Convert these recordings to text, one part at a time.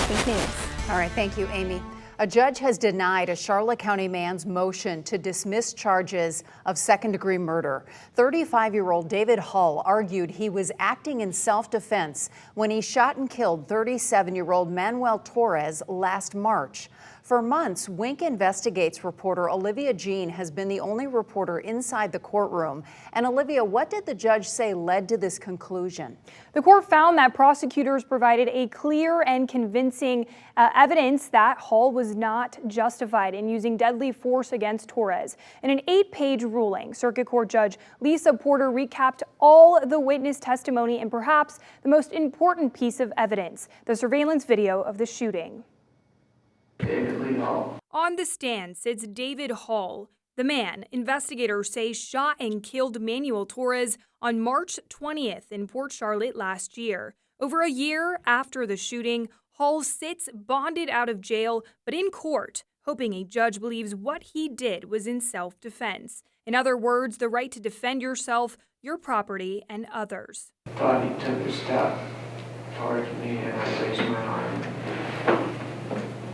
8 News. All right, thank you, Amy. A judge has denied a Charlotte County man's motion to dismiss charges of second-degree murder. 35-year-old David Hull argued he was acting in self-defense when he shot and killed 37-year-old Manuel Torres last March. For months, Wink Investigates reporter Olivia Jean has been the only reporter inside the courtroom. And Olivia, what did the judge say led to this conclusion? The court found that prosecutors provided a clear and convincing evidence that Hull was not justified in using deadly force against Torres. In an 8-page ruling, Circuit Court Judge Lisa Porter recapped all the witness testimony and perhaps the most important piece of evidence, the surveillance video of the shooting. On the stand sits David Hull, the man investigators say shot and killed Manuel Torres on March 20th in Port Charlotte last year. Over a year after the shooting, Hull sits bonded out of jail, but in court, hoping a judge believes what he did was in self-defense. In other words, the right to defend yourself, your property, and others. I thought he took a step towards me and I raised my arm.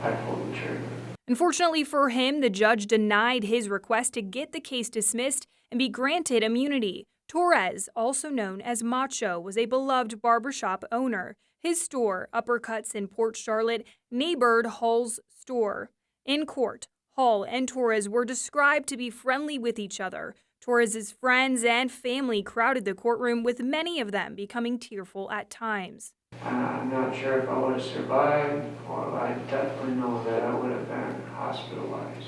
I pulled the trigger. Unfortunately for him, the judge denied his request to get the case dismissed and be granted immunity. Torres, also known as Macho, was a beloved barbershop owner. His store, Uppercuts in Port Charlotte, neighbored Hull's store. In court, Hull and Torres were described to be friendly with each other. Torres's friends and family crowded the courtroom, with many of them becoming tearful at times. I'm not sure if I would have survived, or I definitely know that I would have been hospitalized.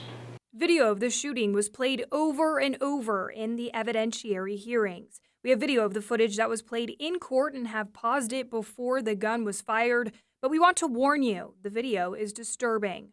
Video of the shooting was played over and over in the evidentiary hearings. We have video of the footage that was played in court and have paused it before the gun was fired, but we want to warn you, the video is disturbing.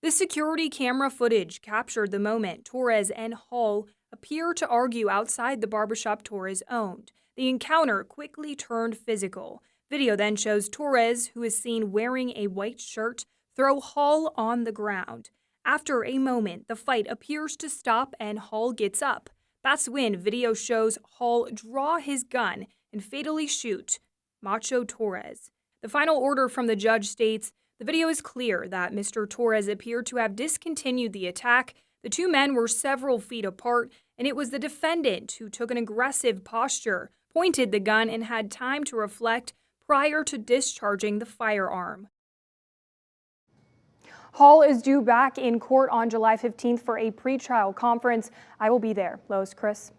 The security camera footage captured the moment Torres and Hull appear to argue outside the barbershop Torres owned. The encounter quickly turned physical. Video then shows Torres, who is seen wearing a white shirt, throw Hull on the ground. After a moment, the fight appears to stop and Hull gets up. That's when video shows Hull draw his gun and fatally shoot Macho Torres. The final order from the judge states, the video is clear that Mr. Torres appeared to have discontinued the attack. The two men were several feet apart, and it was the defendant who took an aggressive posture, pointed the gun, and had time to reflect prior to discharging the firearm. Hull is due back in court on July 15th for a pretrial conference. I will be there. Lois, Chris.